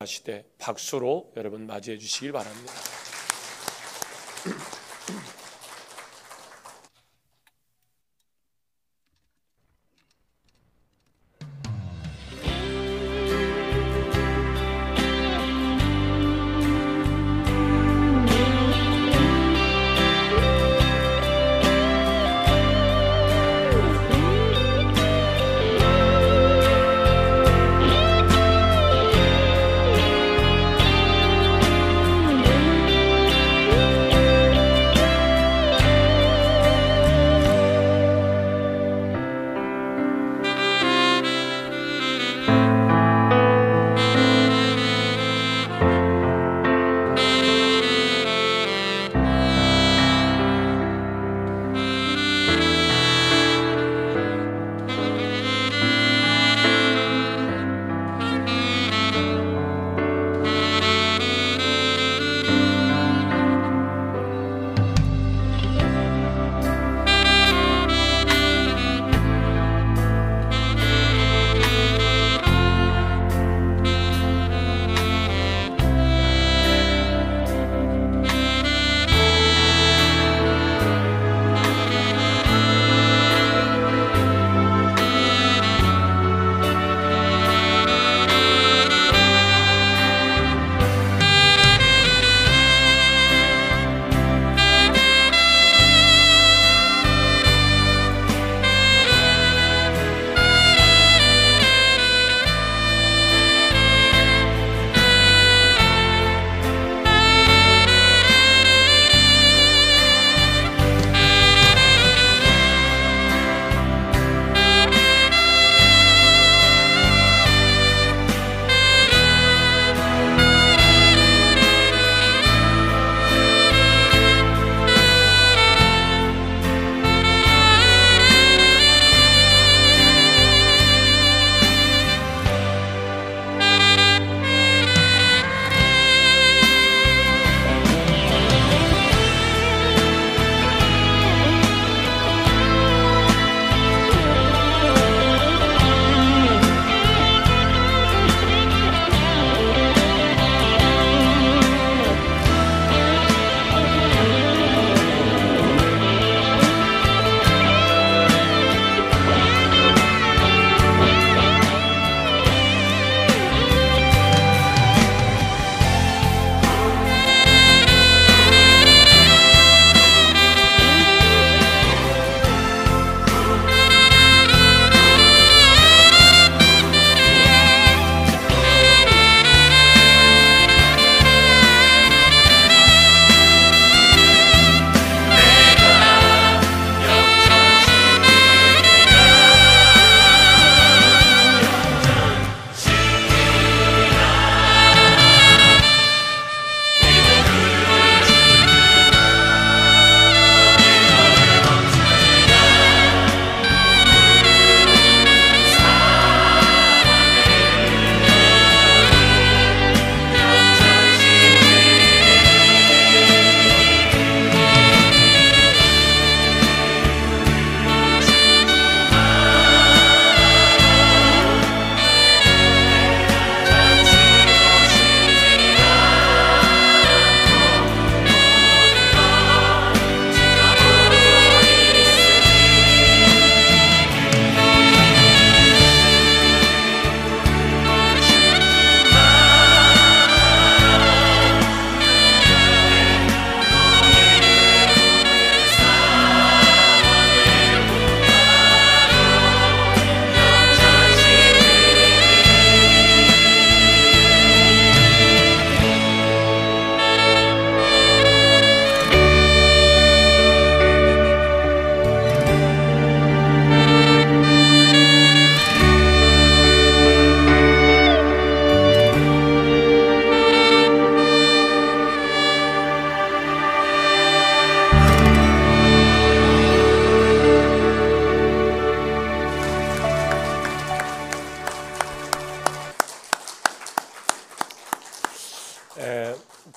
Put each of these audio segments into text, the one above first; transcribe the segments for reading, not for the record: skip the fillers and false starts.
시대 박수로 여러분 맞이해 주시길 바랍니다.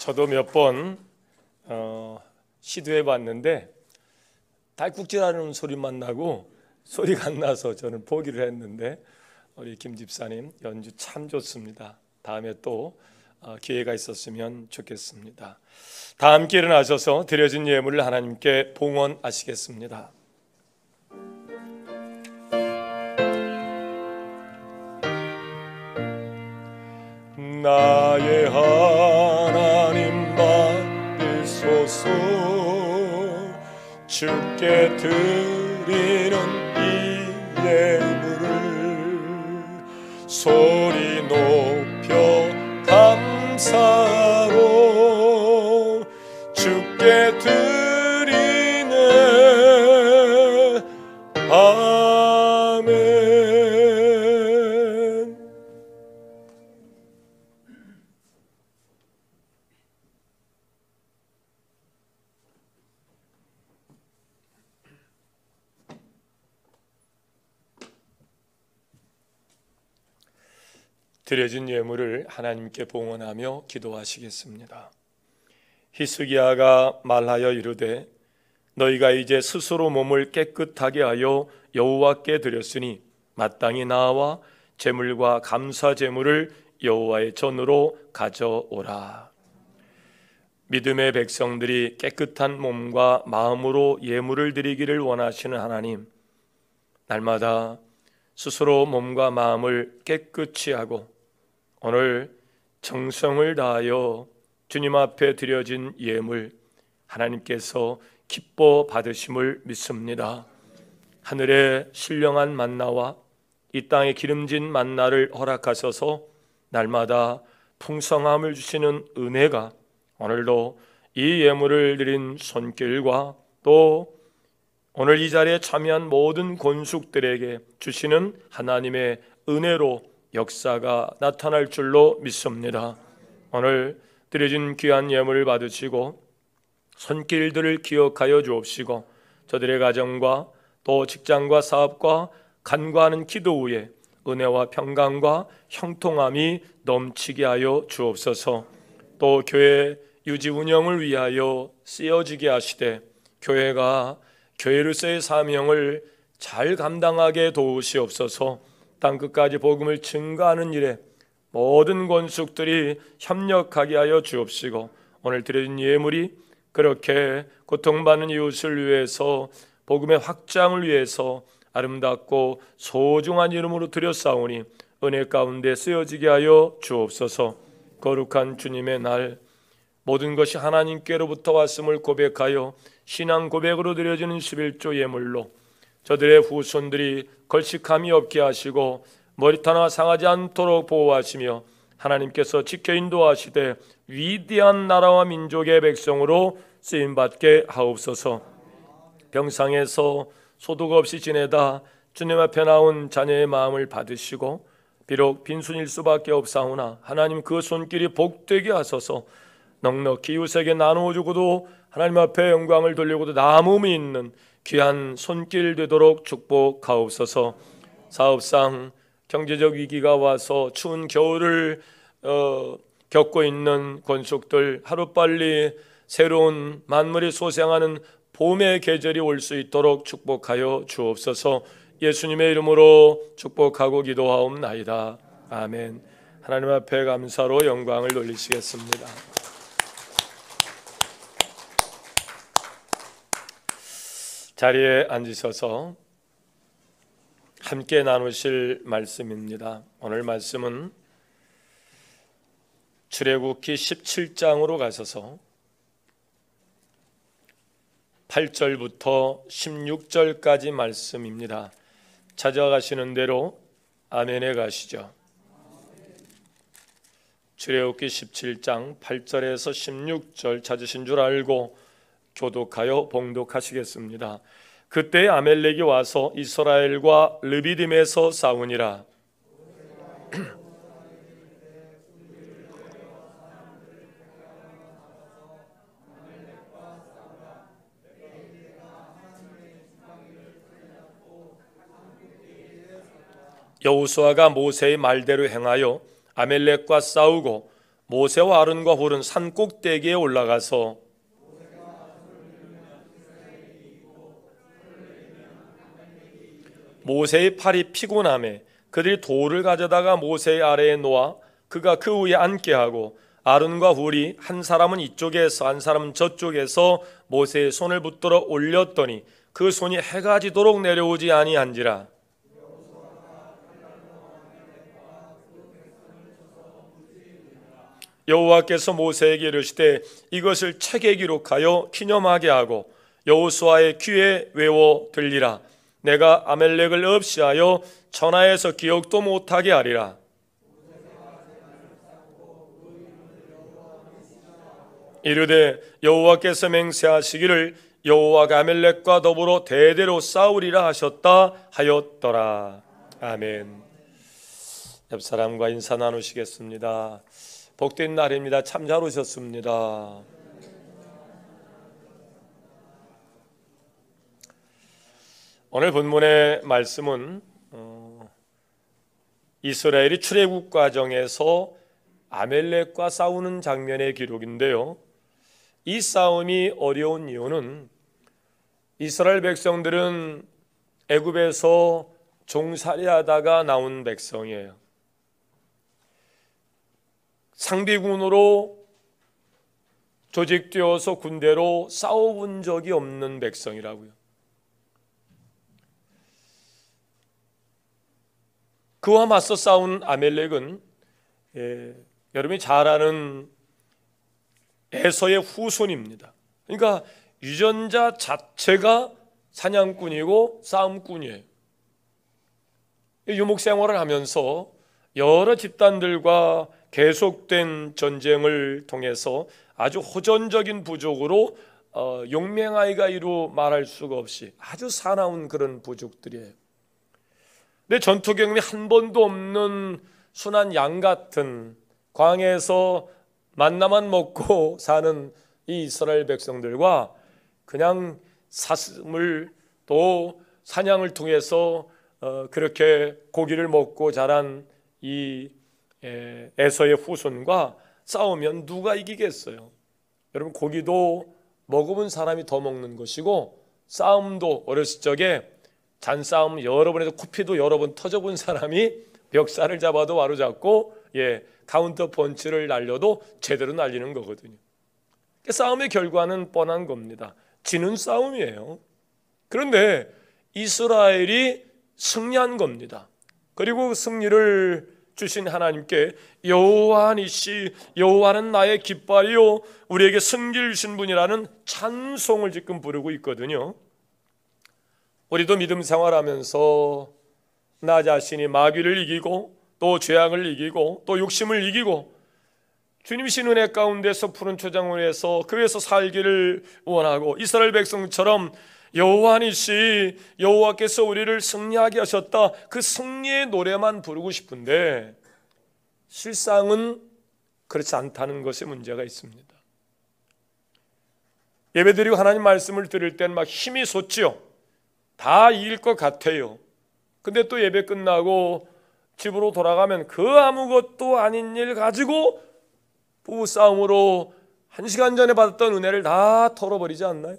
저도 몇 번 시도해 봤는데 달꾹질하는 소리만 나고 소리가 안 나서 저는 포기를 했는데 우리 김 집사님 연주 참 좋습니다. 다음에 또 기회가 있었으면 좋겠습니다. 다 함께 일어나셔서 드려진 예물을 하나님께 봉헌하시겠습니다. 나의 하나님 받으소서. 주께 드리는 이 예물을 소리 높여 감사로 주께 드리네. 아멘. 드려진 예물을 하나님께 봉헌하며 기도하시겠습니다. 히스기야가 말하여 이르되 너희가 이제 스스로 몸을 깨끗하게 하여 여호와께 드렸으니 마땅히 나와 제물과 감사 제물을 여호와의 전으로 가져오라. 믿음의 백성들이 깨끗한 몸과 마음으로 예물을 드리기를 원하시는 하나님, 날마다 스스로 몸과 마음을 깨끗이 하고 오늘 정성을 다하여 주님 앞에 드려진 예물 하나님께서 기뻐 받으심을 믿습니다. 하늘의 신령한 만나와 이 땅의 기름진 만나를 허락하셔서 날마다 풍성함을 주시는 은혜가 오늘도 이 예물을 드린 손길과 또 오늘 이 자리에 참여한 모든 권숙들에게 주시는 하나님의 은혜로 역사가 나타날 줄로 믿습니다. 오늘 드려진 귀한 예물을 받으시고 손길들을 기억하여 주옵시고 저들의 가정과 또 직장과 사업과 간구하는 기도 후에 은혜와 평강과 형통함이 넘치게 하여 주옵소서. 또 교회 유지 운영을 위하여 쓰여지게 하시되 교회가 교회로서의 사명을 잘 감당하게 도우시옵소서. 땅끝까지 복음을 증거하는 일에 모든 권숙들이 협력하게 하여 주옵시고 오늘 드려진 예물이 그렇게 고통받는 이웃을 위해서 복음의 확장을 위해서 아름답고 소중한 이름으로 드렸사오니 은혜 가운데 쓰여지게 하여 주옵소서. 거룩한 주님의 날 모든 것이 하나님께로부터 왔음을 고백하여 신앙 고백으로 드려지는 11조 예물로 저들의 후손들이 걸식함이 없게 하시고 머리타나 상하지 않도록 보호하시며 하나님께서 지켜 인도하시되 위대한 나라와 민족의 백성으로 쓰임받게 하옵소서. 병상에서 소득 없이 지내다 주님 앞에 나온 자녀의 마음을 받으시고 비록 빈손일 수밖에 없사오나 하나님 그 손길이 복되게 하소서. 넉넉히 이웃에게 나누어주고도 하나님 앞에 영광을 돌리고도 남음이 있는 귀한 손길 되도록 축복하옵소서. 사업상 경제적 위기가 와서 추운 겨울을 겪고 있는 권속들 하루빨리 새로운 만물이 소생하는 봄의 계절이 올 수 있도록 축복하여 주옵소서. 예수님의 이름으로 축복하고 기도하옵나이다. 아멘. 하나님 앞에 감사로 영광을 돌리시겠습니다. 자리에 앉으셔서 함께 나누실 말씀입니다. 오늘 말씀은 출애굽기 17장으로 가셔서 8절부터 16절까지 말씀입니다. 찾아가시는 대로 아멘에 가시죠. 출애굽기 17장 8절에서 16절 찾으신 줄 알고 교독하여 봉독하시겠습니다. 그때 아멜렉이 와서 이스라엘과 르비딤에서 싸우니라. 여호수아가 모세의 말대로 행하여 아멜렉과 싸우고 모세와 아론과 홀은 산 꼭대기에 올라가서 모세의 팔이 피곤하매 그들이 돌을 가져다가 모세의 아래에 놓아 그가 그 위에 앉게 하고 아론과 훌이 한 사람은 이쪽에서 한 사람은 저쪽에서 모세의 손을 붙들어 올렸더니 그 손이 해가 지도록 내려오지 아니한지라. 여호와께서 모세에게 이르시되 이것을 책에 기록하여 기념하게 하고 여호수아의 귀에 외워 들리라. 내가 아멜렉을 없이하여 천하에서 기억도 못하게 하리라. 이르되 여호와께서 맹세하시기를 여호와가 아멜렉과 더불어 대대로 싸우리라 하셨다 하였더라. 아멘. 옆 사람과 인사 나누시겠습니다. 복된 날입니다. 참 잘 오셨습니다. 오늘 본문의 말씀은 이스라엘이 출애굽 과정에서 아멜렉과 싸우는 장면의 기록인데요. 이 싸움이 어려운 이유는 이스라엘 백성들은 애굽에서 종살이하다가 나온 백성이에요. 상비군으로 조직되어서 군대로 싸워본 적이 없는 백성이라고요. 그와 맞서 싸운 아멜렉은 여러분이 잘 아는 에서의 후손입니다. 그러니까 유전자 자체가 사냥꾼이고 싸움꾼이에요. 유목 생활을 하면서 여러 집단들과 계속된 전쟁을 통해서 아주 호전적인 부족으로 용맹아이가 이루 말할 수가 없이 아주 사나운 그런 부족들이에요. 근데 전투 경험이 한 번도 없는 순한 양 같은 광야에서 만나만 먹고 사는 이 이스라엘 백성들과 그냥 사슴을 또 사냥을 통해서 그렇게 고기를 먹고 자란 이 에서의 후손과 싸우면 누가 이기겠어요? 여러분, 고기도 먹어본 사람이 더 먹는 것이고 싸움도 어렸을 적에 잔싸움 여러 번 해서 코피도 여러 번 터져본 사람이 벽살을 잡아도 바로잡고 카운터 펀치를 날려도 제대로 날리는 거거든요. 싸움의 결과는 뻔한 겁니다. 지는 싸움이에요. 그런데 이스라엘이 승리한 겁니다. 그리고 승리를 주신 하나님께 여호와니시, 여호와는 나의 깃발이요 우리에게 승리를 주신 분이라는 찬송을 지금 부르고 있거든요. 우리도 믿음 생활하면서 나 자신이 마귀를 이기고 또 죄악을 이기고 또 욕심을 이기고 주님 신 은혜 가운데서 푸른 초장원에서 그에서 살기를 원하고 이스라엘 백성처럼 여호와니시, 여호와께서 우리를 승리하게 하셨다, 그 승리의 노래만 부르고 싶은데 실상은 그렇지 않다는 것에 문제가 있습니다. 예배드리고 하나님 말씀을 들을 땐 막 힘이 솟지요. 다 이길 것 같아요. 근데 또 예배 끝나고 집으로 돌아가면 그 아무것도 아닌 일 가지고 부부싸움으로 1시간 전에 받았던 은혜를 다 털어버리지 않나요?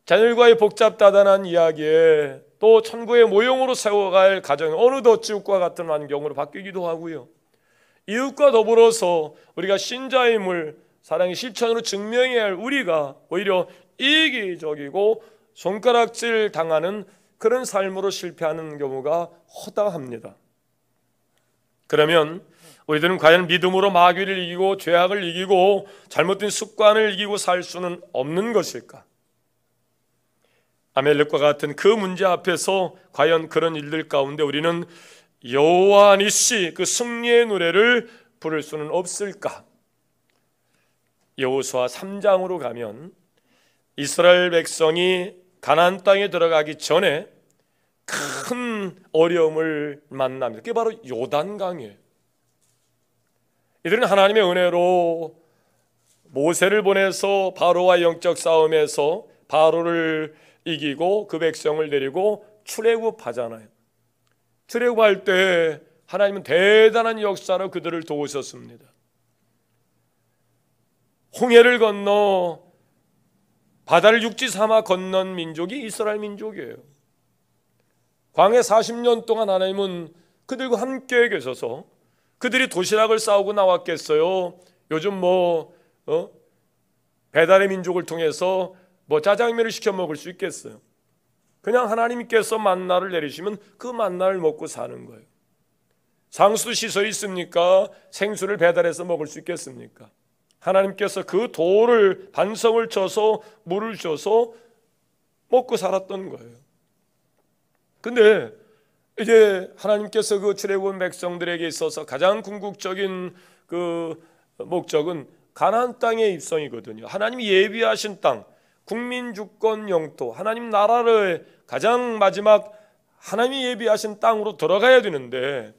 자녀들과의 복잡다단한 이야기에 또 천국의 모형으로 세워갈 가정이 어느덧 지옥과 같은 환경으로 바뀌기도 하고요. 이웃과 더불어서 우리가 신자임을 사랑의 실천으로 증명해야 할 우리가 오히려 이기적이고 손가락질 당하는 그런 삶으로 실패하는 경우가 허다합니다. 그러면 우리들은 과연 믿음으로 마귀를 이기고 죄악을 이기고 잘못된 습관을 이기고 살 수는 없는 것일까? 아멜렉과 같은 그 문제 앞에서 과연 그런 일들 가운데 우리는 여호와 니시, 그 승리의 노래를 부를 수는 없을까? 여호수아 3장으로 가면 이스라엘 백성이 가나안 땅에 들어가기 전에 큰 어려움을 만납니다. 그게 바로 요단강이에요. 이들은 하나님의 은혜로 모세를 보내서 바로와 영적 싸움에서 바로를 이기고 그 백성을 데리고 출애굽하잖아요. 출애굽할 때 하나님은 대단한 역사로 그들을 도우셨습니다. 홍해를 건너 바다를 육지 삼아 건넌 민족이 이스라엘 민족이에요. 광해 40년 동안 하나님은 그들과 함께 계셔서 그들이 도시락을 싸우고 나왔겠어요? 요즘 배달의 민족을 통해서 짜장면을 시켜 먹을 수 있겠어요? 그냥 하나님께서 만나를 내리시면 그 만나를 먹고 사는 거예요. 상수 시설이 있습니까? 생수를 배달해서 먹을 수 있겠습니까? 하나님께서 그 돌을 반성을 쳐서 물을 줘서 먹고 살았던 거예요. 근데 이제 하나님께서 그 출애굽한 백성들에게 있어서 가장 궁극적인 그 목적은 가나안 땅의 입성이거든요. 하나님이 예비하신 땅, 국민 주권 영토, 하나님 나라를 가장 마지막 하나님이 예비하신 땅으로 들어가야 되는데,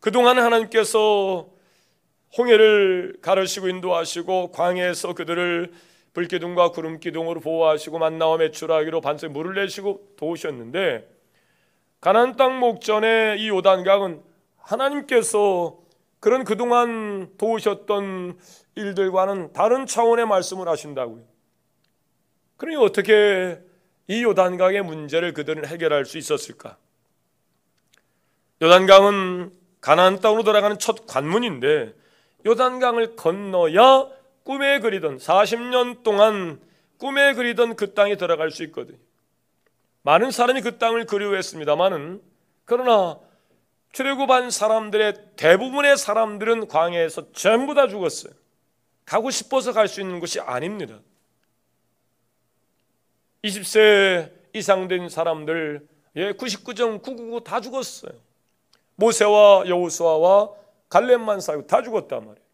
그동안 하나님께서 홍해를 가르시고 인도하시고 광야에서 그들을 불기둥과 구름기둥으로 보호하시고 만나와 메추라기로 반석에 물을 내시고 도우셨는데, 가나안 땅 목전에 이 요단강은 하나님께서 그런 그동안 도우셨던 일들과는 다른 차원의 말씀을 하신다고요. 그러니 어떻게 이 요단강의 문제를 그들은 해결할 수 있었을까? 요단강은 가나안 땅으로 들어가는 첫 관문인데, 요단강을 건너야 꿈에 그리던 40년 동안 꿈에 그리던 그 땅에 들어갈 수 있거든요. 많은 사람이 그 땅을 그리워했습니다마는, 그러나 출애굽한 사람들의 대부분의 사람들은 광야에서 전부 다 죽었어요. 가고 싶어서 갈 수 있는 곳이 아닙니다. 20세 이상 된 사람들 99.999 다 죽었어요. 모세와 여호수아와 갈렙만 살고 다 죽었단 말이에요.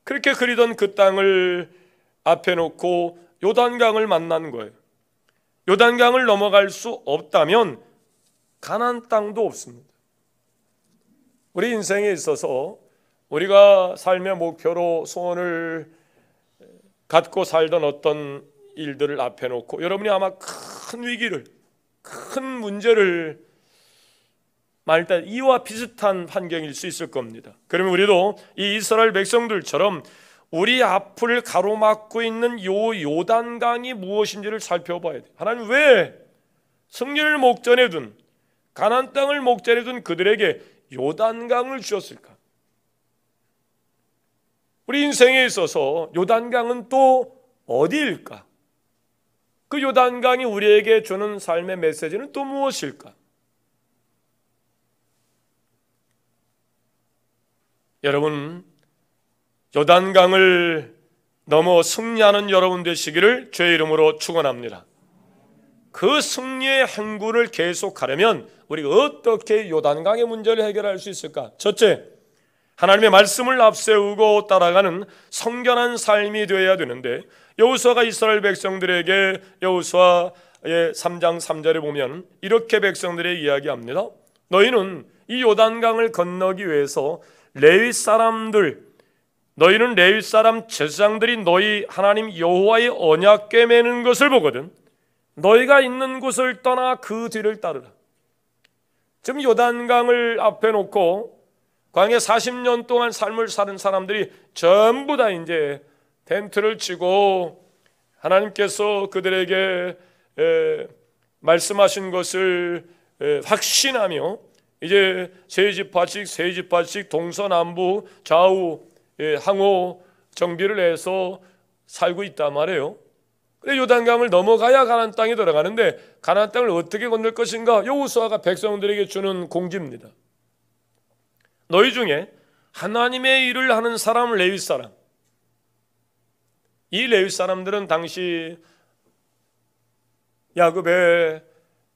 그렇게 그리던 그 땅을 앞에 놓고 요단강을 만난 거예요. 요단강을 넘어갈 수 없다면 가나안 땅도 없습니다. 우리 인생에 있어서 우리가 삶의 목표로 소원을 갖고 살던 어떤 일들을 앞에 놓고 여러분이 아마 큰 위기를, 큰 문제를 말할 때 이와 비슷한 환경일 수 있을 겁니다. 그러면 우리도 이 이스라엘 백성들처럼 우리 앞을 가로막고 있는 요 요단강이 무엇인지를 살펴봐야 돼요. 하나님 왜 승리를 목전에 둔, 가나안 땅을 목전에 둔 그들에게 요단강을 주셨을까? 우리 인생에 있어서 요단강은 또 어디일까? 그 요단강이 우리에게 주는 삶의 메시지는 또 무엇일까? 여러분, 요단강을 넘어 승리하는 여러분 되시기를 주의 이름으로 축원합니다. 그 승리의 행군을 계속하려면 우리가 어떻게 요단강의 문제를 해결할 수 있을까? 첫째, 하나님의 말씀을 앞세우고 따라가는 성결한 삶이 되어야 되는데, 여호수아가 이스라엘 백성들에게 여호수아의 3장 3절에 보면 이렇게 백성들에게 이야기합니다. 너희는 이 요단강을 건너기 위해서 너희는 레위 사람 제사장들이 너희 하나님 여호와의 언약궤 매는 것을 보거든 너희가 있는 곳을 떠나 그 뒤를 따르라. 지금 요단강을 앞에 놓고 광야 40년 동안 삶을 사는 사람들이 전부 다 이제 텐트를 치고 하나님께서 그들에게 말씀하신 것을 확신하며 이제 세 지파씩 동서남북 좌우 항호 정비를 해서 살고 있단 말이에요. 근데 요단강을 넘어가야 가나안 땅에 들어가는데 가나안 땅을 어떻게 건널 것인가? 여호수아가 백성들에게 주는 공지입니다. 너희 중에 하나님의 일을 하는 사람, 레위 사람, 이 레위 사람들은 당시 야곱의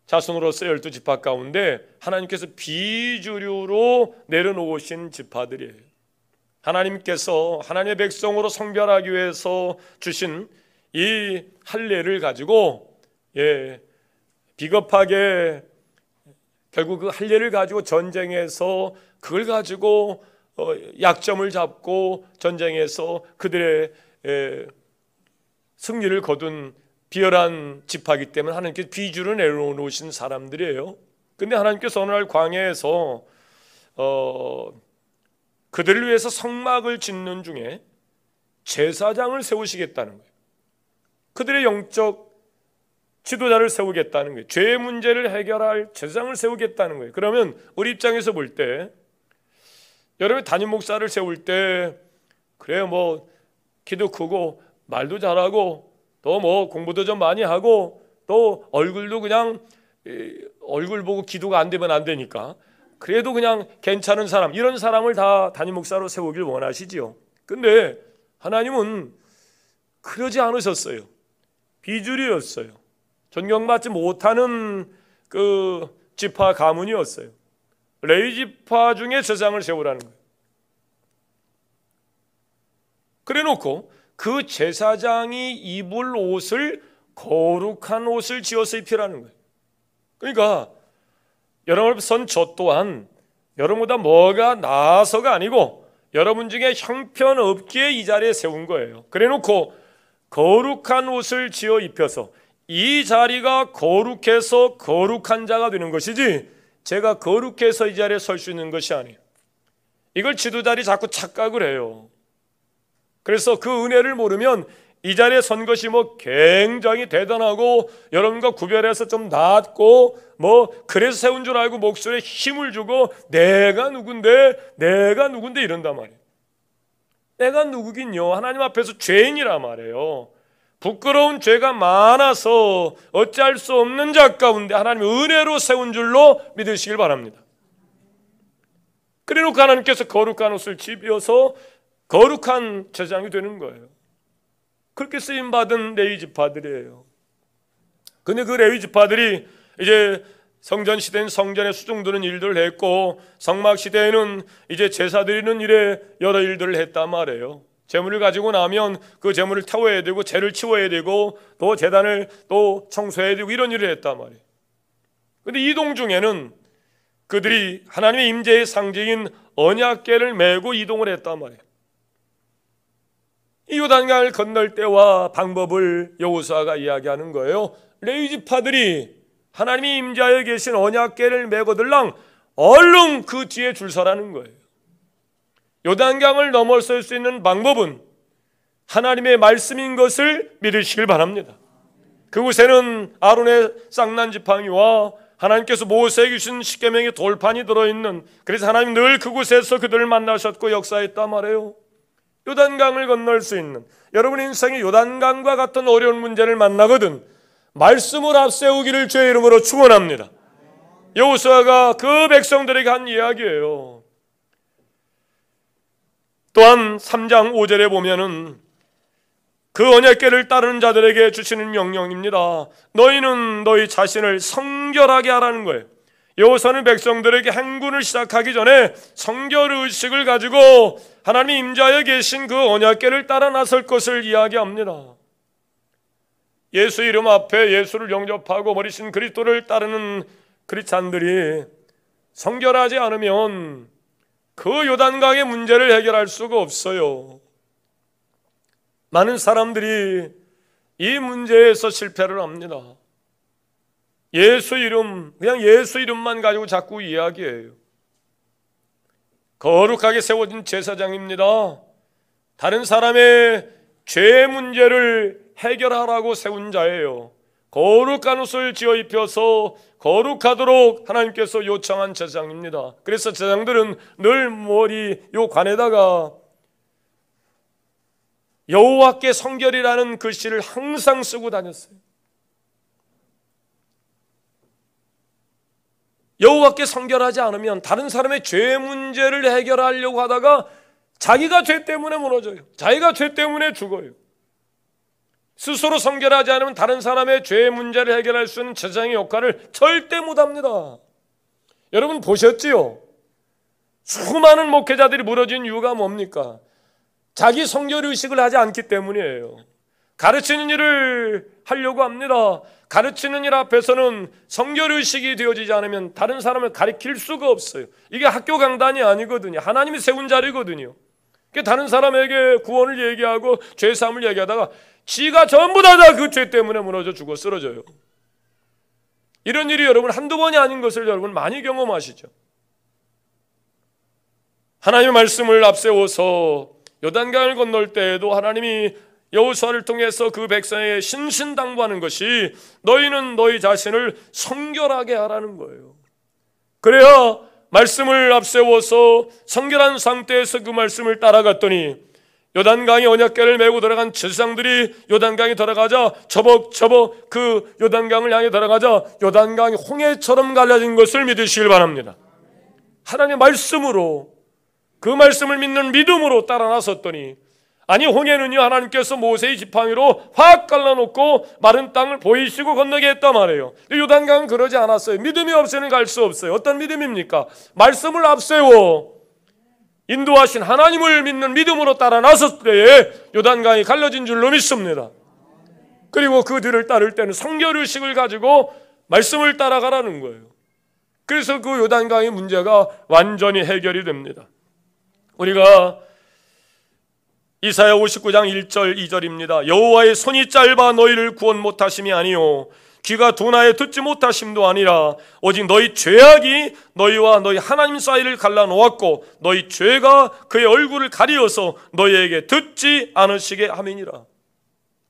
자손으로서 12지파 가운데 하나님께서 비주류로 내려놓으신 지파들이에요. 하나님께서 하나님의 백성으로 성별하기 위해서 주신 이 할례를 가지고 비겁하게 결국 그 할례를 가지고 전쟁에서 그걸 가지고 약점을 잡고 전쟁에서 그들의 승리를 거둔 비열한 지파이기 때문에 하나님께서 비주를 내려놓으신 사람들이에요. 근데 하나님께서 어느 날 광야에서 그들을 위해서 성막을 짓는 중에 제사장을 세우시겠다는 거예요. 그들의 영적 지도자를 세우겠다는 거예요. 죄의 문제를 해결할 제사장을 세우겠다는 거예요. 그러면 우리 입장에서 볼 때 여러분 담임 목사를 세울 때 그래 뭐 키도 크고 말도 잘하고 또 뭐 공부도 좀 많이 하고 또 얼굴도 그냥 얼굴 보고 기도가 안 되면 안 되니까 그래도 그냥 괜찮은 사람, 이런 사람을 다 담임 목사로 세우길 원하시지요. 근데 하나님은 그러지 않으셨어요. 비주류였어요. 존경받지 못하는 그 지파 가문이었어요. 레위 지파 중에 제사장을 세우라는 거예요. 그래놓고 그 제사장이 입을 옷을 거룩한 옷을 지어서 입히라는 거예요. 그러니까 여러분 저 또한 여러분보다 뭐가 나아서가 아니고 여러분 중에 형편없기에 이 자리에 세운 거예요. 그래놓고 거룩한 옷을 지어 입혀서 이 자리가 거룩해서 거룩한 자가 되는 것이지 제가 거룩해서 이 자리에 설 수 있는 것이 아니에요. 이걸 지도자들이 자꾸 착각을 해요. 그래서 그 은혜를 모르면 이 자리에 선 것이 뭐 굉장히 대단하고 여러분과 구별해서 좀 낫고 뭐 그래서 세운 줄 알고 목소리에 힘을 주고 내가 누군데 이런단 말이에요. 내가 누구긴요, 하나님 앞에서 죄인이란 말이에요. 부끄러운 죄가 많아서 어찌할 수 없는 자 가운데 하나님의 은혜로 세운 줄로 믿으시길 바랍니다. 그래놓고 하나님께서 거룩한 옷을 집어서 거룩한 제사장이 되는 거예요. 그렇게 쓰임받은 레위 지파들이에요. 근데 그 레위 지파들이 이제 성전 시대는 성전에 수종드는 일들을 했고 성막 시대에는 이제 제사 드리는 일에 여러 일들을 했단 말이에요. 제물을 가지고 나면 그 제물을 태워야 되고 죄를 치워야 되고 또 제단을 또 청소해야 되고 이런 일을 했단 말이에요. 근데 이 동중에는 그들이 하나님의 임재의 상징인 언약궤를 메고 이동을 했단 말이에요. 이 요단강을 건널 때와 방법을 여호수아가 이야기하는 거예요. 레위 지파들이 하나님이 임재하여 계신 언약궤를 메고들랑 얼른 그 뒤에 줄 서라는 거예요. 요단강을 넘어설 수 있는 방법은 하나님의 말씀인 것을 믿으시길 바랍니다. 그곳에는 아론의 쌍난 지팡이와 하나님께서 모세에게 주신 십계명의 돌판이 들어있는, 그래서 하나님 늘 그곳에서 그들을 만나셨고 역사했단 말이에요. 요단강을 건널 수 있는, 여러분 인생에 요단강과 같은 어려운 문제를 만나거든 말씀을 앞세우기를 주의 이름으로 축원합니다. 여호수아가 그 백성들에게 한 이야기예요. 또한 3장 5절에 보면은 그 언약궤를 따르는 자들에게 주시는 명령입니다. 너희는 너희 자신을 성결하게 하라는 거예요. 여호수아는 백성들에게 행군을 시작하기 전에 성결 의식을 가지고 하나님이 임재하여 계신 그 언약궤를 따라 나설 것을 이야기합니다. 예수 이름 앞에 예수를 영접하고 머리신 그리스도를 따르는 크리스찬들이 성결하지 않으면 그 요단강의 문제를 해결할 수가 없어요. 많은 사람들이 이 문제에서 실패를 합니다. 예수 이름, 그냥 예수 이름만 가지고 자꾸 이야기해요. 거룩하게 세워진 제사장입니다. 다른 사람의 죄 문제를 해결하라고 세운 자예요. 거룩한 옷을 지어 입혀서 거룩하도록 하나님께서 요청한 제사장입니다. 그래서 제사장들은 늘 머리 요 관에다가 여호와께 성결이라는 글씨를 항상 쓰고 다녔어요. 여호와께 성결하지 않으면 다른 사람의 죄 문제를 해결하려고 하다가 자기가 죄 때문에 무너져요. 자기가 죄 때문에 죽어요. 스스로 성결하지 않으면 다른 사람의 죄 문제를 해결할 수 있는 제사장의 역할을 절대 못합니다. 여러분 보셨지요? 수많은 목회자들이 무너진 이유가 뭡니까? 자기 성결의식을 하지 않기 때문이에요. 가르치는 일을 하려고 합니다. 가르치는 일 앞에서는 성결의식이 되어지지 않으면 다른 사람을 가르칠 수가 없어요. 이게 학교 강단이 아니거든요. 하나님이 세운 자리거든요. 다른 사람에게 구원을 얘기하고 죄사함을 얘기하다가 지가 전부 다 그 죄 때문에 무너져 죽어 쓰러져요. 이런 일이 여러분 한두 번이 아닌 것을 여러분 많이 경험하시죠. 하나님의 말씀을 앞세워서 요단강을 건널 때에도 하나님이 여호수아를 통해서 그 백성에게 신신당부하는 것이 너희는 너희 자신을 성결하게 하라는 거예요. 그래야 말씀을 앞세워서 성결한 상태에서 그 말씀을 따라갔더니 요단강에 언약궤를 메고 들어간 제사장들이 요단강에 들어가자 저벅저벅 그 요단강을 향해 들어가자 요단강이 홍해처럼 갈라진 것을 믿으시길 바랍니다. 하나님의 말씀으로, 그 말씀을 믿는 믿음으로 따라 나섰더니, 아니 홍해는요 하나님께서 모세의 지팡이로 확 갈라놓고 마른 땅을 보이시고 건너게 했단 말이에요. 요단강은 그러지 않았어요. 믿음이 없이는 갈 수 없어요. 어떤 믿음입니까? 말씀을 앞세워 인도하신 하나님을 믿는 믿음으로 따라 나섰을 때에 요단강이 갈라진 줄로 믿습니다. 그리고 그 뒤를 따를 때는 성결의식을 가지고 말씀을 따라가라는 거예요. 그래서 그 요단강의 문제가 완전히 해결이 됩니다. 우리가 이사야 59장 1절 2절입니다. 여호와의 손이 짧아 너희를 구원 못하심이 아니요 귀가 둔하여 듣지 못하심도 아니라 오직 너희 죄악이 너희와 너희 하나님 사이를 갈라놓았고 너희 죄가 그의 얼굴을 가리어서 너희에게 듣지 않으시게 함이니라.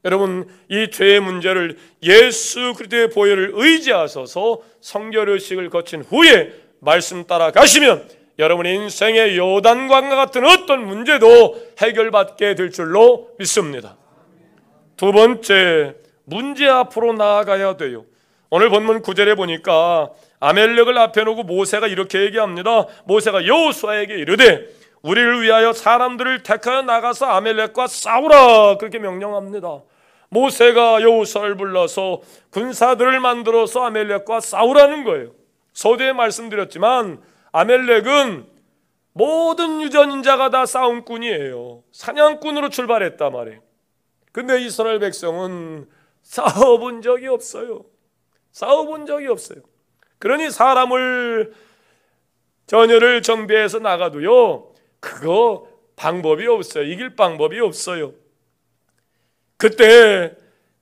여러분, 이 죄의 문제를 예수 그리스도의 보혈을 의지하셔서 성결의식을 거친 후에 말씀 따라 가시면 여러분의 인생의 요단강과 같은 어떤 문제도 해결받게 될 줄로 믿습니다. 두 번째, 문제 앞으로 나아가야 돼요. 오늘 본문 9절에 보니까 아멜렉을 앞에 놓고 모세가 이렇게 얘기합니다. 모세가 여호수아에게 이르되 우리를 위하여 사람들을 택하여 나가서 아멜렉과 싸우라, 그렇게 명령합니다. 모세가 여호수아를 불러서 군사들을 만들어서 아멜렉과 싸우라는 거예요. 서두에 말씀드렸지만 아멜렉은 모든 유전자가 다 싸움꾼이에요. 사냥꾼으로 출발했단 말이에요. 근데 이스라엘 백성은 싸워본 적이 없어요. 싸워본 적이 없어요. 그러니 사람을 전열을 정비해서 나가도요, 그거 방법이 없어요. 이길 방법이 없어요. 그때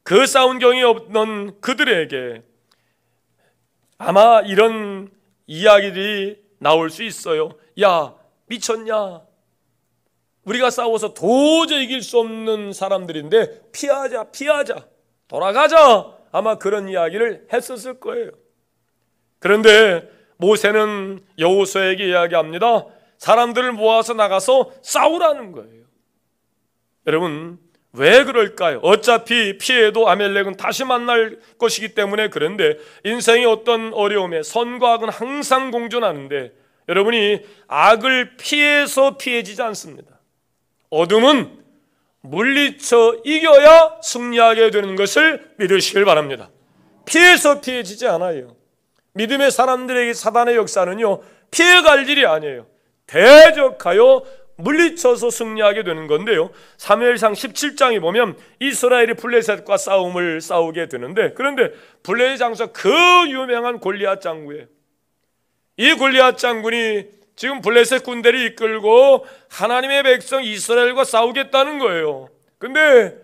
그 싸운 경이 없는 그들에게 아마 이런 이야기들이 나올 수 있어요. 야, 미쳤냐? 우리가 싸워서 도저히 이길 수 없는 사람들인데 피하자, 돌아가자. 아마 그런 이야기를 했었을 거예요. 그런데 모세는 여호수아에게 이야기합니다. 사람들을 모아서 나가서 싸우라는 거예요. 여러분, 왜 그럴까요? 어차피 피해도 아멜렉은 다시 만날 것이기 때문에. 그런데 인생의 어떤 어려움에 선과 악은 항상 공존하는데 여러분이 악을 피해서 피해지지 않습니다. 어둠은 물리쳐 이겨야 승리하게 되는 것을 믿으시길 바랍니다. 피해서 피해지지 않아요. 믿음의 사람들에게 사단의 역사는요, 피해갈 일이 아니에요. 대적하여 물리쳐서 승리하게 되는 건데요, 사무엘상 17장에 보면 이스라엘이 블레셋과 싸움을 싸우게 되는데, 그런데 블레셋 장수 그 유명한 골리앗 장군이에요. 이 골리앗 장군이 지금 블레셋 군대를 이끌고 하나님의 백성 이스라엘과 싸우겠다는 거예요. 근데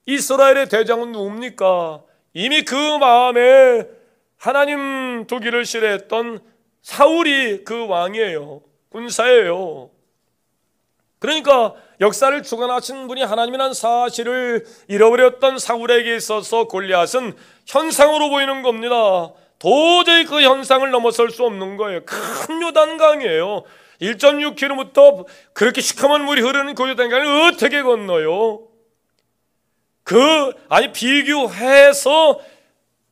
이스라엘의 대장은 누굽니까? 이미 그 마음에 하나님 두기를 싫어했던 사울이 그 왕이에요. 군사예요. 그러니까 역사를 주관하신 분이 하나님이라는 사실을 잃어버렸던 사울에게 있어서 골리앗은 현상으로 보이는 겁니다. 도저히 그 현상을 넘어설 수 없는 거예요. 큰 요단강이에요. 1.6km 그렇게 시커먼 물이 흐르는 그 요단강을 어떻게 건너요?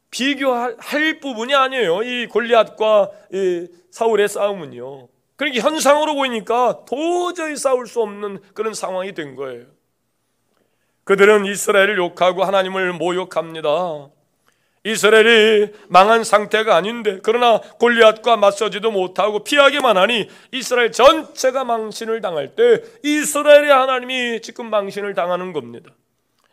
비교할 부분이 아니에요. 이 골리앗과 이 사울의 싸움은요. 그러니까 현상으로 보이니까 도저히 싸울 수 없는 그런 상황이 된 거예요. 그들은 이스라엘을 욕하고 하나님을 모욕합니다. 이스라엘이 망한 상태가 아닌데, 그러나 골리앗과 맞서지도 못하고 피하기만 하니 이스라엘 전체가 망신을 당할 때 이스라엘의 하나님이 지금 망신을 당하는 겁니다.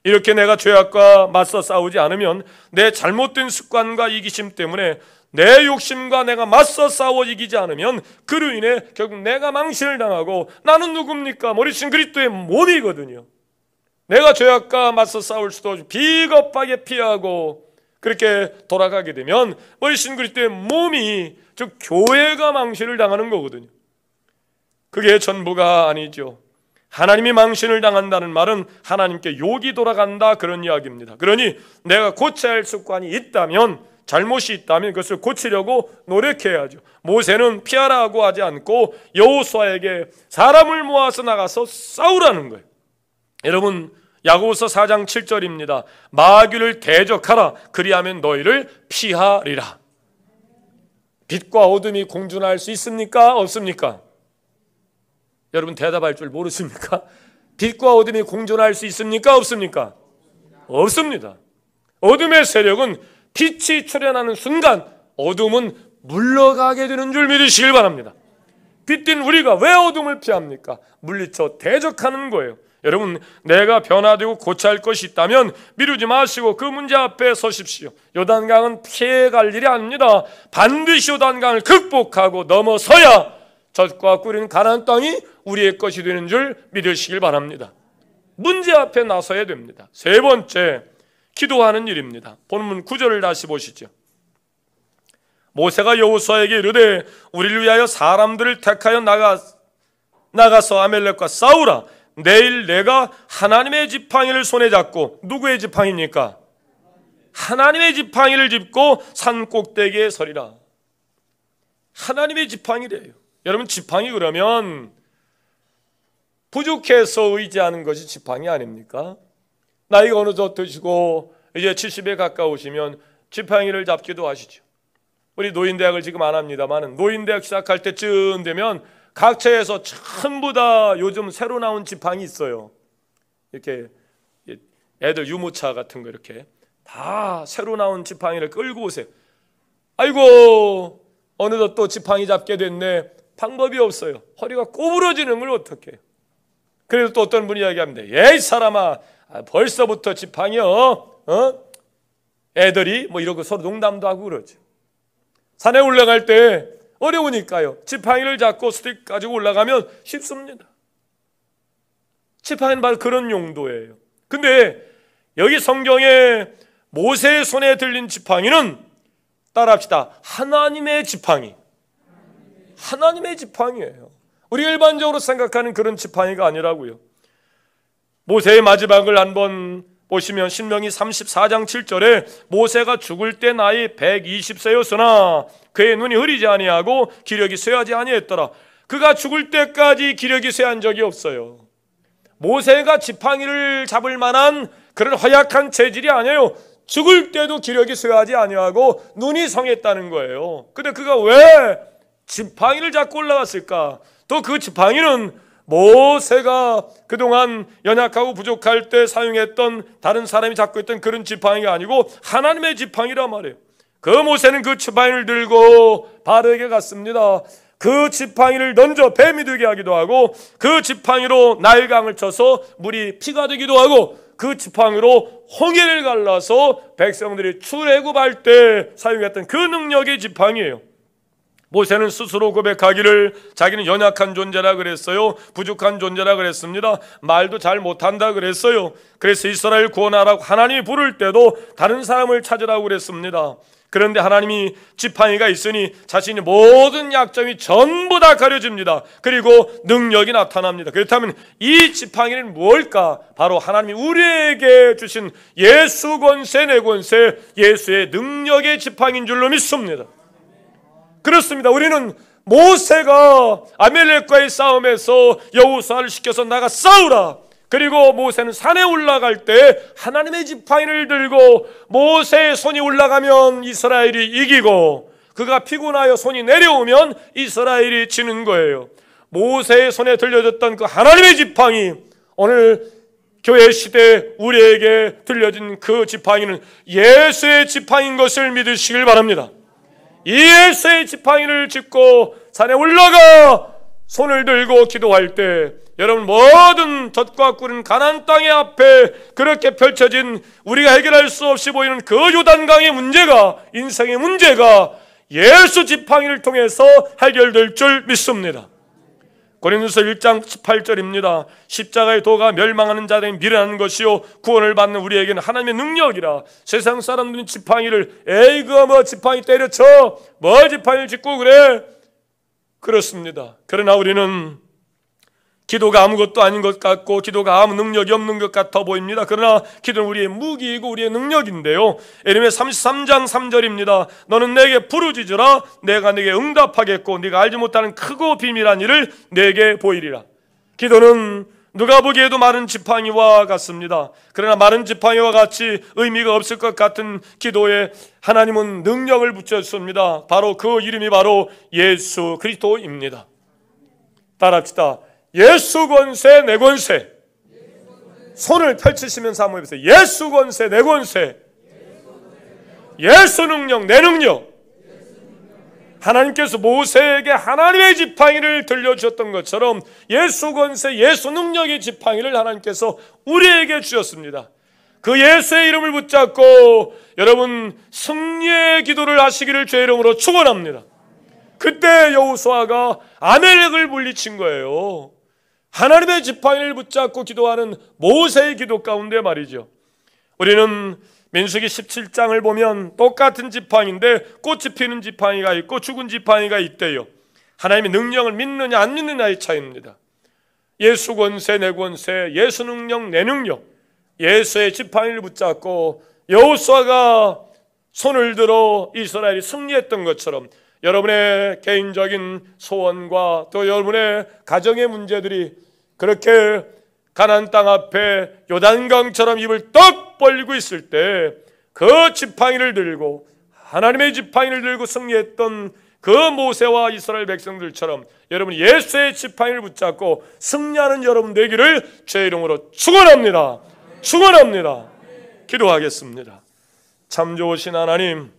이렇게 내가 죄악과 맞서 싸우지 않으면 내 잘못된 습관과 이기심 때문에 내 욕심과 내가 맞서 싸워 이기지 않으면 그로 인해 결국 내가 망신을 당하고, 나는 누굽니까? 머리신 그리스도의 몸이거든요. 내가 죄악과 맞서 싸울 수도 비겁하게 피하고 그렇게 돌아가게 되면 머리신 그리스도의 몸이, 즉 교회가 망신을 당하는 거거든요. 그게 전부가 아니죠. 하나님이 망신을 당한다는 말은 하나님께 욕이 돌아간다, 그런 이야기입니다. 그러니 내가 고쳐야 할 습관이 있다면 잘못이 있다면 그것을 고치려고 노력해야죠. 모세는 피하라고 하지 않고 여호수아에게 사람을 모아서 나가서 싸우라는 거예요. 여러분, 야고보서 4장 7절입니다. 마귀를 대적하라. 그리하면 너희를 피하리라. 빛과 어둠이 공존할 수 있습니까? 없습니까? 여러분 대답할 줄 모르십니까? 빛과 어둠이 공존할 수 있습니까? 없습니까? 없습니다. 어둠의 세력은 빛이 출현하는 순간 어둠은 물러가게 되는 줄 믿으시길 바랍니다. 빛인 우리가 왜 어둠을 피합니까? 물리쳐 대적하는 거예요. 여러분, 내가 변화되고 고쳐야 할 것이 있다면 미루지 마시고 그 문제 앞에 서십시오. 요단강은 피해갈 일이 아닙니다. 반드시 요단강을 극복하고 넘어서야 젖과 꿀인 가나안 땅이 우리의 것이 되는 줄 믿으시길 바랍니다. 문제 앞에 나서야 됩니다. 세 번째, 기도하는 일입니다. 본문 9절을 다시 보시죠. 모세가 여호수아에게 이르되 우리를 위하여 사람들을 택하여 나가서 아멜렉과 싸우라. 내일 내가 하나님의 지팡이를 손에 잡고, 누구의 지팡이입니까? 하나님의 지팡이를 짚고 산 꼭대기에 서리라. 하나님의 지팡이래요. 여러분, 지팡이 그러면 부족해서 의지하는 것이 지팡이 아닙니까? 나이가 어느덧 드시고 이제 70에 가까우시면 지팡이를 잡기도 하시죠. 우리 노인대학을 지금 안 합니다만 노인대학 시작할 때쯤 되면 각처에서 전부 다 요즘 새로 나온 지팡이 있어요. 이렇게 애들 유모차 같은 거 이렇게 다 새로 나온 지팡이를 끌고 오세요. 아이고, 어느덧 또 지팡이 잡게 됐네. 방법이 없어요. 허리가 꼬부러지는 걸 어떻게 해요? 그래서 또 어떤 분이 이야기합니다. 에이 사람아, 벌써부터 지팡이요? 애들이 뭐 이러고 서로 농담도 하고 그러죠. 산에 올라갈 때 어려우니까요. 지팡이를 잡고 스틱 가지고 올라가면 쉽습니다. 지팡이는 바로 그런 용도예요. 근데 여기 성경에 모세의 손에 들린 지팡이는, 따라합시다, 하나님의 지팡이. 하나님의 지팡이예요. 우리가 일반적으로 생각하는 그런 지팡이가 아니라고요. 모세의 마지막을 한번 보시면 신명기 34장 7절에 모세가 죽을 때 나이 120세였으나 그의 눈이 흐리지 아니하고 기력이 쇠하지 아니했더라. 그가 죽을 때까지 기력이 쇠한 적이 없어요. 모세가 지팡이를 잡을 만한 그런 허약한 체질이 아니에요. 죽을 때도 기력이 쇠하지 아니하고 눈이 성했다는 거예요. 근데 그가 왜 지팡이를 잡고 올라갔을까? 또 그 지팡이는 모세가 그동안 연약하고 부족할 때 사용했던, 다른 사람이 잡고 있던 그런 지팡이가 아니고 하나님의 지팡이란 말이에요. 그 모세는 그 지팡이를 들고 바로에게 갔습니다. 그 지팡이를 던져 뱀이 되게 하기도 하고, 그 지팡이로 나일강을 쳐서 물이 피가 되기도 하고, 그 지팡이로 홍해를 갈라서 백성들이 출애굽할 때 사용했던 그 능력의 지팡이예요. 모세는 스스로 고백하기를 자기는 연약한 존재라 그랬어요. 부족한 존재라 그랬습니다. 말도 잘 못한다 그랬어요. 그래서 이스라엘 구원하라고 하나님이 부를 때도 다른 사람을 찾으라고 그랬습니다. 그런데 하나님이 지팡이가 있으니 자신의 모든 약점이 전부 다 가려집니다. 그리고 능력이 나타납니다. 그렇다면 이 지팡이는 뭘까? 바로 하나님이 우리에게 주신 예수 권세, 내 권세, 예수의 능력의 지팡이인 줄로 믿습니다. 그렇습니다. 우리는 모세가 아멜렉과의 싸움에서 여호수아를 시켜서 나가 싸우라. 그리고 모세는 산에 올라갈 때 하나님의 지팡이를 들고 모세의 손이 올라가면 이스라엘이 이기고, 그가 피곤하여 손이 내려오면 이스라엘이 지는 거예요. 모세의 손에 들려졌던 그 하나님의 지팡이, 오늘 교회 시대 우리에게 들려진 그 지팡이는 예수의 지팡이인 것을 믿으시길 바랍니다. 이 예수의 지팡이를 짚고 산에 올라가 손을 들고 기도할 때 여러분, 모든 젖과 꿀은 가나안 땅의 앞에 그렇게 펼쳐진 우리가 해결할 수 없이 보이는 그 요단강의 문제가, 인생의 문제가 예수 지팡이를 통해서 해결될 줄 믿습니다. 고린도서 1장 18절입니다. 십자가의 도가 멸망하는 자들에게 미련한 것이요 구원을 받는 우리에게는 하나님의 능력이라. 세상 사람들은 지팡이를, 에이 그거 뭐 지팡이 때려쳐, 뭘 지팡이를 짚고 그래, 그렇습니다. 그러나 우리는 기도가 아무것도 아닌 것 같고 기도가 아무 능력이 없는 것 같아 보입니다. 그러나 기도는 우리의 무기이고 우리의 능력인데요. 예레미야 33장 3절입니다. 너는 내게 부르짖으라 내가 내게 응답하겠고 네가 알지 못하는 크고 비밀한 일을 내게 보이리라. 기도는 누가 보기에도 마른 지팡이와 같습니다. 그러나 마른 지팡이와 같이 의미가 없을 것 같은 기도에 하나님은 능력을 붙였습니다. 바로 그 이름이 바로 예수 그리스도입니다. 따라합시다. 예수 권세 내 권세. 손을 펼치시면서 한번 해보세요. 예수 권세 내 권세. 예수 능력 내 능력. 하나님께서 모세에게 하나님의 지팡이를 들려주셨던 것처럼 예수 권세 예수 능력의 지팡이를 하나님께서 우리에게 주셨습니다. 그 예수의 이름을 붙잡고 여러분 승리의 기도를 하시기를 주의 이름으로 축원합니다. 그때 여호수아가 아멜렉을 물리친 거예요. 하나님의 지팡이를 붙잡고 기도하는 모세의 기도 가운데 말이죠. 우리는 민수기 17장을 보면 똑같은 지팡이인데 꽃이 피는 지팡이가 있고 죽은 지팡이가 있대요. 하나님의 능력을 믿느냐 안 믿느냐의 차이입니다. 예수 권세 내 권세, 예수 능력 내 능력, 예수의 지팡이를 붙잡고 여호수아가 손을 들어 이스라엘이 승리했던 것처럼 여러분의 개인적인 소원과 또 여러분의 가정의 문제들이 그렇게 가나안 땅 앞에 요단강처럼 입을 떡 벌리고 있을 때 그 지팡이를 들고 하나님의 지팡이를 들고 승리했던 그 모세와 이스라엘 백성들처럼 여러분 예수의 지팡이를 붙잡고 승리하는 여러분 되기를 주의 이름으로 축원합니다. 축원합니다. 기도하겠습니다. 참 좋으신 하나님,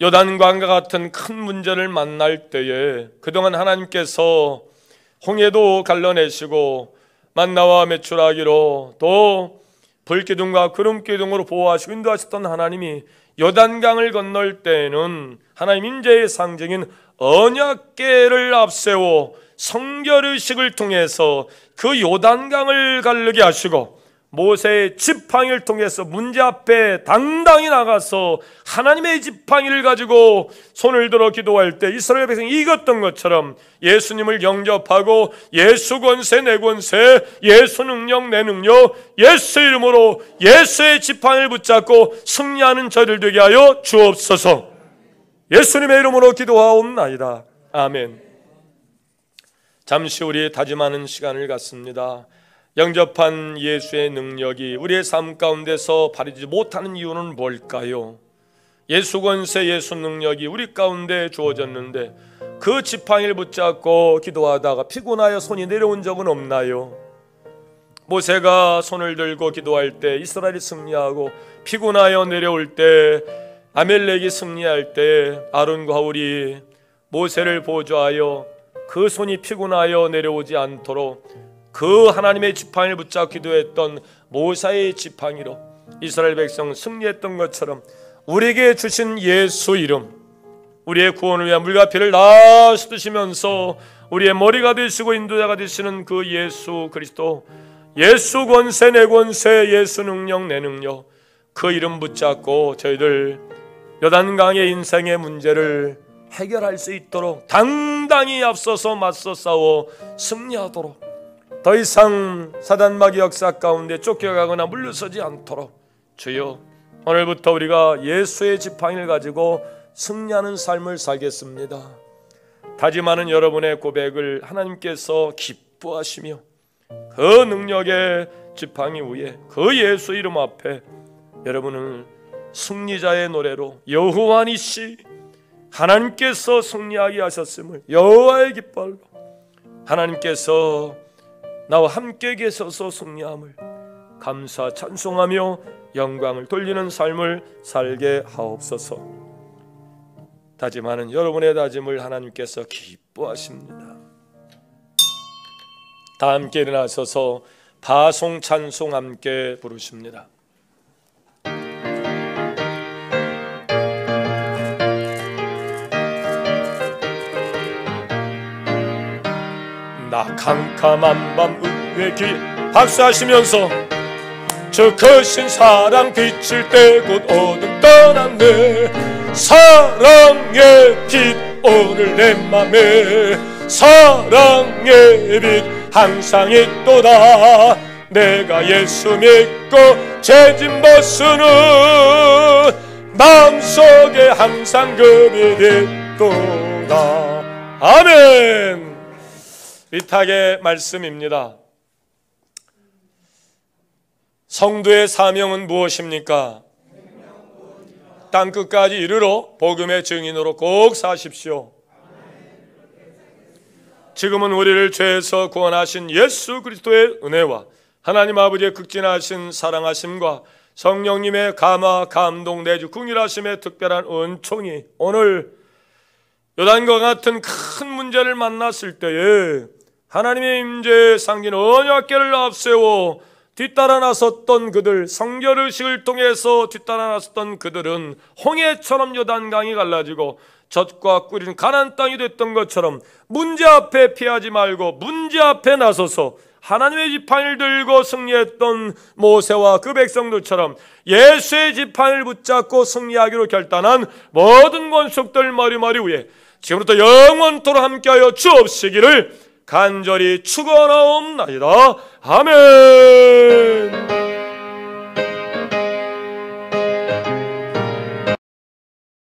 요단강과 같은 큰 문제를 만날 때에 그동안 하나님께서 홍해도 갈라내시고 만나와 메추라기로 또 불기둥과 구름기둥으로 보호하시고 인도하셨던 하나님이 요단강을 건널 때에는 하나님 인재의 상징인 언약궤를 앞세워 성결의식을 통해서 그 요단강을 가르게 하시고 모세의 지팡이를 통해서 문제 앞에 당당히 나가서 하나님의 지팡이를 가지고 손을 들어 기도할 때 이스라엘 백성이 이겼던 것처럼 예수님을 영접하고 예수 권세 내 권세, 예수 능력 내 능력, 예수 이름으로 예수의 지팡이를 붙잡고 승리하는 저희들 되게 하여 주옵소서. 예수님의 이름으로 기도하옵나이다. 아멘. 잠시 우리 다짐하는 시간을 갖습니다. 영접한 예수의 능력이 우리의 삶 가운데서 발휘지 못하는 이유는 뭘까요? 예수 권세 예수 능력이 우리 가운데 주어졌는데 그 지팡이를 붙잡고 기도하다가 피곤하여 손이 내려온 적은 없나요? 모세가 손을 들고 기도할 때 이스라엘이 승리하고 피곤하여 내려올 때 아멜렉이 승리할 때 아론과 훌이 모세를 보조하여 그 손이 피곤하여 내려오지 않도록 그 하나님의 지팡이를 붙잡고 기도했던 모세의 지팡이로 이스라엘 백성 승리했던 것처럼 우리에게 주신 예수 이름, 우리의 구원을 위한 물과 피를 다 쏟으시면서 우리의 머리가 되시고 인도자가 되시는 그 예수 그리스도, 예수 권세 내 권세, 예수 능력 내 능력, 그 이름 붙잡고 저희들 요단강의 인생의 문제를 해결할 수 있도록 당당히 앞서서 맞서 싸워 승리하도록, 더 이상 사단마귀 역사 가운데 쫓겨가거나 물러서지 않도록 주여 오늘부터 우리가 예수의 지팡이를 가지고 승리하는 삶을 살겠습니다. 다짐하는 여러분의 고백을 하나님께서 기뻐하시며 그 능력의 지팡이 위에 그 예수 이름 앞에 여러분은 승리자의 노래로 여호와 니시 하나님께서 승리하게 하셨음을 여호와의 깃발로 하나님께서 나와 함께 계셔서 승리함을 감사 찬송하며 영광을 돌리는 삶을 살게 하옵소서. 다짐하는 여러분의 다짐을 하나님께서 기뻐하십니다. 다 함께 일어나셔서 바송 찬송 함께 부르십니다. 나 캄캄한 밤 의의 길 박수하시면서 저 크신 사랑 빛을 때 곧 어둠 떠났네. 사랑의 빛 오늘 내 맘에 사랑의 빛 항상 있도다. 내가 예수 믿고 죄짐 벗으는 마음속에 항상 그 빛이 있도다. 아멘. 위탁의 말씀입니다. 성도의 사명은 무엇입니까? 땅끝까지 이르러 복음의 증인으로 꼭 사십시오. 지금은 우리를 죄에서 구원하신 예수 그리스도의 은혜와 하나님 아버지의 극진하신 사랑하심과 성령님의 감화, 감동, 내주 궁일하심의 특별한 은총이 오늘 요단과 같은 큰 문제를 만났을 때에 하나님의 임재의 상긴 언약궤를 앞세워 뒤따라 나섰던 그들, 성결의식을 통해서 뒤따라 나섰던 그들은 홍해처럼 요단강이 갈라지고 젖과 꿀인 가나안 땅이 됐던 것처럼 문제 앞에 피하지 말고 문제 앞에 나서서 하나님의 지팡이를 들고 승리했던 모세와 그 백성들처럼 예수의 지팡이를 붙잡고 승리하기로 결단한 모든 권속들 머리머리 위에 지금부터 영원토록 함께하여 주옵시기를 간절히 축원하옵나이다. 아멘.